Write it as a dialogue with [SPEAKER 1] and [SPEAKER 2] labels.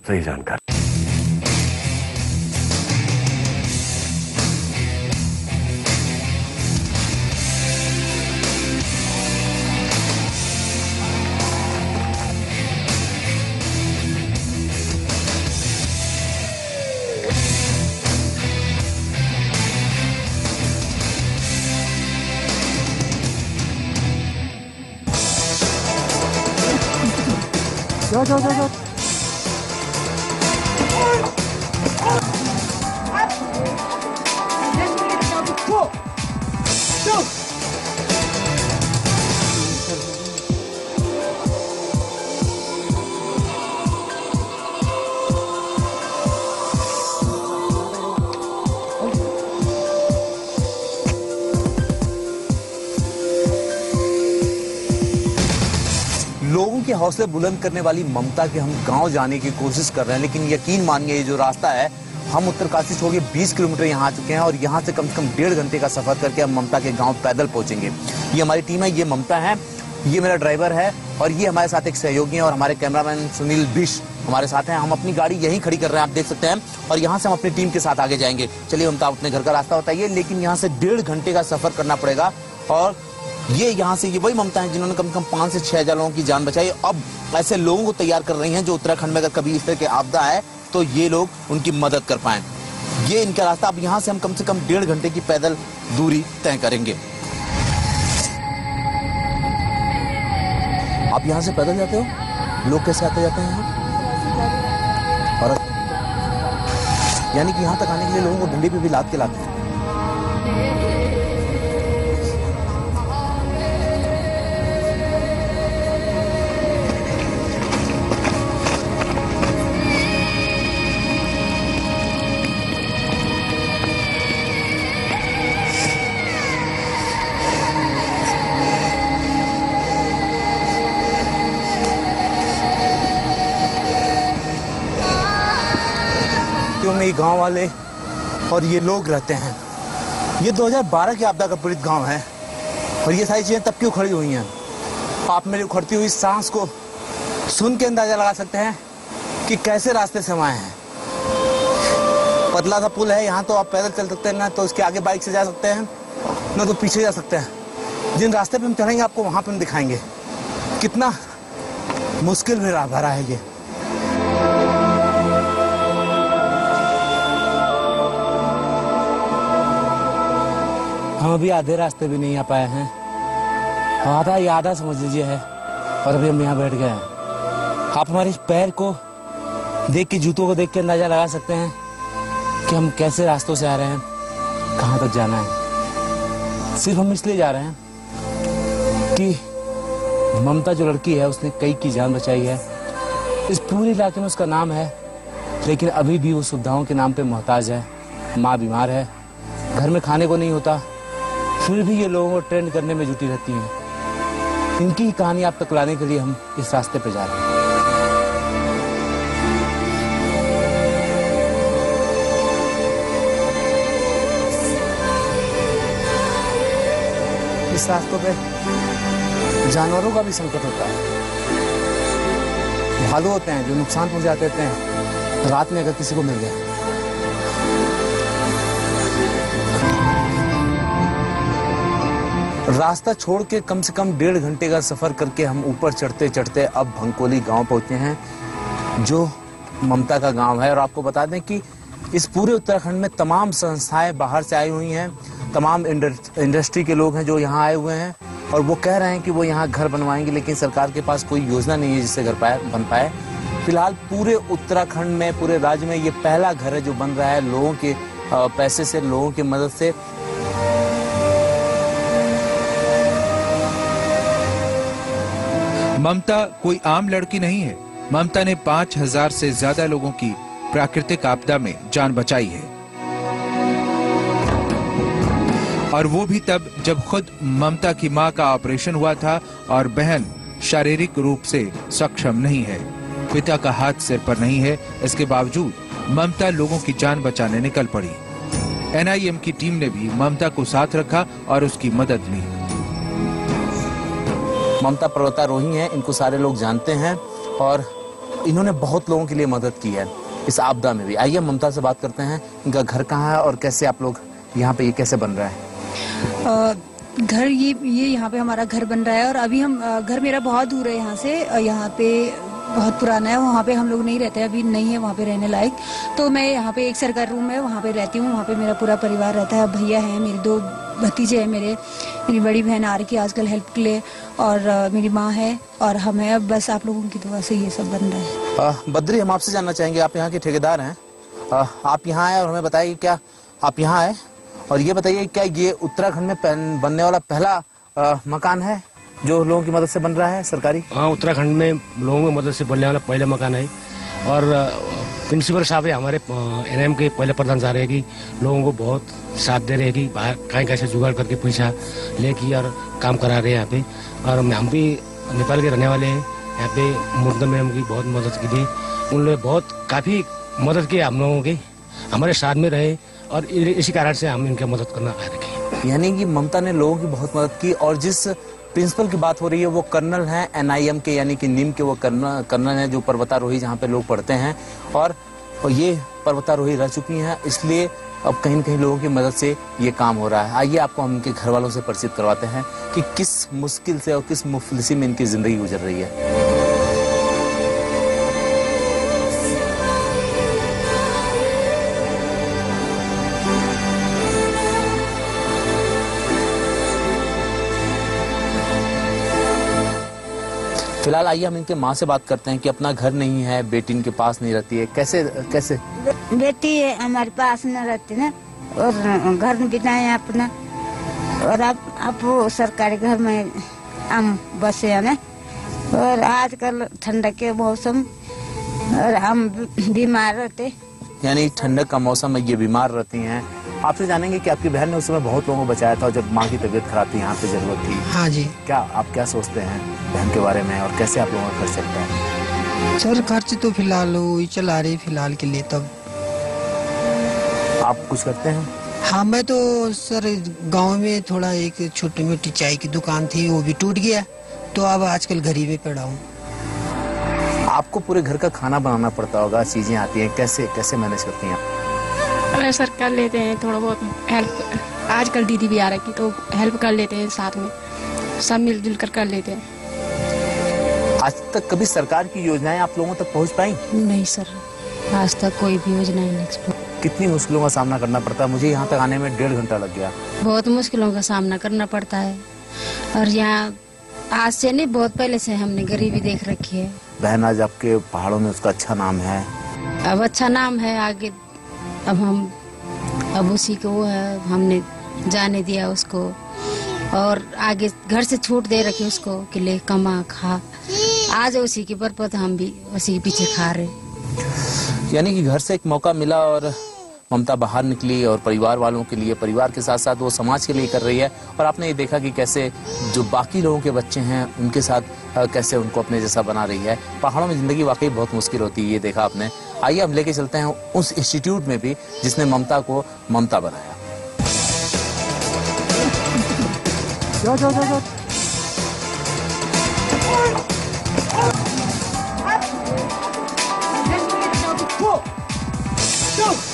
[SPEAKER 1] सही जानकारी।
[SPEAKER 2] जा।
[SPEAKER 3] लोगों के हौसले बुलंद करने वाली ममता के हम गांव जाने की कोशिश कर रहे हैं, लेकिन यकीन मानिए ये जो रास्ता है, हम उत्तरकाशी छोड़ के 20 किलोमीटर यहाँ आ चुके हैं और यहाँ से कम 1.5 घंटे का सफर करके हम ममता के गांव पैदल पहुंचेंगे। ये हमारी टीम है, ये ममता है, ये मेरा ड्राइवर है और ये हमारे साथ एक सहयोगी है और हमारे कैमरामैन सुनील बिश हमारे साथ हैं। हम अपनी गाड़ी यहीं खड़ी कर रहे हैं, आप देख सकते हैं, और यहाँ से हम अपनी टीम के साथ आगे जाएंगे। चलिए ममता, अपने घर का रास्ता बताइए। लेकिन यहाँ से 1.5 घंटे का सफर करना पड़ेगा और ये यहाँ से ये वही ममता है जिन्होंने कम से कम 5 से 6 हजार लोगों की जान बचाई। अब ऐसे लोगों को तैयार कर रही हैं जो उत्तराखंड में अगर कभी इस तरह की आपदा है तो ये लोग उनकी मदद कर पाएं। ये इनका रास्ता। अब यहाँ से हम कम से कम 1.5 घंटे की पैदल दूरी तय करेंगे। आप यहाँ से पैदल जाते हो? लोग कैसे आते जाते हैं यहाँ? और यानी कि यहाँ तक आने के लिए लोगों को डंडे पे भी लाद के लाते हैं। में ये गांव वाले और ये लोग रहते हैं। ये 2012 की आपदा का पीड़ित गांव है और ये सारी चीजें तब क्यों खड़ी हुई हैं। आप मेरी उखड़ती हुई सांस को सुन के अंदाजा लगा सकते हैं कि कैसे रास्ते से हम आए हैं। पतला सा पुल है, यहाँ तो आप पैदल चल सकते हैं, ना तो इसके आगे बाइक से जा सकते हैं, ना तो पीछे जा सकते हैं। जिन रास्ते पे हम चढ़ेंगे आपको वहां पे हम दिखाएंगे कितना मुश्किल में राह भरा है ये। हम अभी आधे रास्ते भी नहीं आ पाए हैं, आधा समझ लीजिए है, और अभी हम यहाँ बैठ गए हैं। आप हमारे पैर को देख के, जूतों को देख के अंदाजा लगा सकते हैं कि हम कैसे रास्तों से आ रहे हैं, कहाँ तक जाना है। सिर्फ हम इसलिए जा रहे हैं कि ममता जो लड़की है उसने कई की जान बचाई है। इस पूरे इलाके में उसका नाम है, लेकिन अभी भी वो सुविधाओं के नाम पे मोहताज है। माँ बीमार है, घर में खाने को नहीं होता, फिर भी ये लोगों को ट्रेंड करने में जुटी रहती हैं। इनकी ही कहानी आप तक लाने के लिए हम इस रास्ते पे जा रहे हैं। इस रास्तों पे जानवरों का भी संकट होता है। भालू होते हैं जो नुकसान पहुंचा देते हैं रात में अगर किसी को मिल गया। रास्ता छोड़ के कम से कम 1.5 घंटे का सफर करके हम ऊपर चढ़ते चढ़ते अब भंकोली गांव पहुंचे हैं, जो ममता का गांव है। और आपको बता दें कि इस पूरे उत्तराखंड में तमाम संस्थाएं बाहर से आई हुई हैं, तमाम इंडस्ट्री के लोग हैं जो यहाँ आए हुए हैं, और वो कह रहे हैं कि वो यहाँ घर बनवाएंगे, लेकिन सरकार के पास कोई योजना नहीं है जिससे घर बन पाए। फिलहाल पूरे उत्तराखंड में, पूरे राज्य में ये पहला घर है जो बन रहा है लोगों के पैसे से, लोगों की मदद से।
[SPEAKER 4] ममता कोई आम लड़की नहीं है। ममता ने 5000 से ज्यादा लोगों की प्राकृतिक आपदा में जान बचाई है, और वो भी तब जब खुद ममता की मां का ऑपरेशन हुआ था और बहन शारीरिक रूप से सक्षम नहीं है। पिता का हाथ सिर पर नहीं है, इसके बावजूद ममता लोगों की जान बचाने निकल पड़ी। NIM की टीम ने भी ममता को साथ रखा और उसकी मदद ली।
[SPEAKER 3] ममता पर्वतारोही हैं, इनको सारे लोग जानते हैं, और इन्होंने बहुत लोगों के लिए मदद की है इस आपदा में भी। आइए ममता से बात करते हैं, इनका घर कहाँ है और कैसे आप लोग यहाँ पे, ये कैसे बन रहा है?
[SPEAKER 1] घर ये यहाँ पे हमारा घर बन रहा है और अभी हम घर मेरा बहुत दूर है यहाँ से, यहाँ पे बहुत पुराना है, वहाँ पे हम लोग नहीं रहते, अभी नहीं है वहाँ पे रहने लायक। तो मैं यहाँ पे एक सरकारी रूम है वहाँ पे रहती हूँ, वहाँ पे मेरा पूरा परिवार रहता है। भैया हैं मेरे, 2 भतीजे हैं मेरी बड़ी बहन आ रही है आजकल हेल्प के लिए, और मेरी माँ है और हम हैं। अब बस आप लोगों की दुआ से ये सब बन रहा है।
[SPEAKER 3] बद्री, हम आपसे जानना चाहेंगे, आप यहाँ के ठेकेदार हैं, आप यहाँ आए और हमें बताइए क्या आप यहाँ आए, और ये बताइए क्या ये उत्तराखंड में बनने वाला पहला मकान है जो लोगों की मदद से बन रहा है सरकारी?
[SPEAKER 2] हाँ, उत्तराखंड में लोगों की मदद से बनने वाला पहला मकान है। और प्रिंसिपल साहब है हमारे एनएम के पहले प्रधान साहब है कि लोगों को बहुत साथ दे रहे हैं कि बाहर कहीं कैसे जुगाड़ करके पैसा लेके और काम करा रहे हैं यहाँ पे। और हम भी नेपाल के रहने वाले हैं, यहाँ पे मुद्दे में हमकी बहुत मदद की थी, उन्होंने बहुत काफी मदद की हम लोगों की, हमारे साथ में रहे और इसी कारण से हम इनकी मदद करना आ रखे।
[SPEAKER 3] यानी कि ममता ने लोगों की बहुत मदद की। और जिस प्रिंसिपल की बात हो रही है वो कर्नल हैं एनआईएम के, यानी कि नीम के वो कर्नल हैं जो पर्वतारोही जहाँ पे लोग पढ़ते हैं, और ये पर्वतारोही रह चुकी हैं, इसलिए अब कहीं न कहीं लोगों की मदद से ये काम हो रहा है। आइए आपको हम इनके घर वालों से परिचित करवाते हैं कि किस मुश्किल से और किस मुफलिसी में इनकी जिंदगी गुजर रही है। फिलहाल आइए हम इनके माँ से बात करते हैं कि अपना घर नहीं है, बेटी इनके पास नहीं रहती है, कैसे?
[SPEAKER 5] बेटी हमारे पास न रहती ना, और घर भी नहीं है अपना, और अब वो सरकारी घर में हम बसे है ना। और आजकल ठंडक के मौसम और हम बीमार रहते,
[SPEAKER 3] यानी ठंडक का मौसम में ये बीमार रहती हैं। आपसे जानेंगे कि आपकी बहन ने उस समय बहुत लोगों को बचाया था जब माँ की तबीयत खराब थी, यहाँ पे जरूरत थी।
[SPEAKER 6] हाँ जी।
[SPEAKER 3] आप क्या सोचते हैं बहन के बारे में और कैसे आप लोगों का खर्च चलता है?
[SPEAKER 6] सर खर्च तो फिलहाल वही चला रही फिलहाल के लिए। तब
[SPEAKER 3] आप कुछ करते हैं?
[SPEAKER 6] हाँ, मैं तो सर गांव में थोड़ा एक छोटी मोटी चाय की दुकान थी, वो भी टूट गया, तो अब आजकल घर ही पे पड़ा हूँ।
[SPEAKER 3] आपको पूरे घर का खाना बनाना पड़ता होगा, चीजें आती हैं, कैसे मैनेज करती हैं आप?
[SPEAKER 7] अरे सर कर लेते हैं थोड़ा बहुत हेल्प, आजकल दीदी भी आ रही तो हेल्प कर लेते हैं, साथ में सब मिलजुल कर लेते हैं।
[SPEAKER 3] आज तक कभी सरकार की योजनाएं आप लोगों तक पहुंच पाई?
[SPEAKER 1] नहीं सर, आज तक कोई भी योजना नहीं।
[SPEAKER 3] कितनी मुश्किलों का सामना करना पड़ता है? मुझे यहाँ तक आने में 1.5 घंटा लग गया।
[SPEAKER 1] बहुत मुश्किलों का सामना करना पड़ता है, और यहाँ आज से नहीं, बहुत पहले से हमने गरीबी देख रखी है।
[SPEAKER 3] बहन, आज आपके पहाड़ों में उसका अच्छा नाम है।
[SPEAKER 1] अब अच्छा नाम है, आगे अब उसी को वो है, हमने जाने दिया उसको, और आगे घर से छूट दे रखी उसको कि ले कमा खा, आज उसी की बरकत हम भी उसी के पीछे खा रहे।
[SPEAKER 3] यानी कि घर से एक मौका मिला और ममता बाहर निकली और परिवार वालों के लिए, परिवार के साथ साथ वो समाज के लिए कर रही है। और आपने ये देखा कि कैसे जो बाकी लोगों के बच्चे हैं उनके साथ कैसे उनको अपने जैसा बना रही है। पहाड़ों में जिंदगी वाकई बहुत मुश्किल होती है, ये देखा आपने। आइए हम लेके चलते हैं उस इंस्टीट्यूट में भी जिसने ममता को ममता बनाया। जाओ।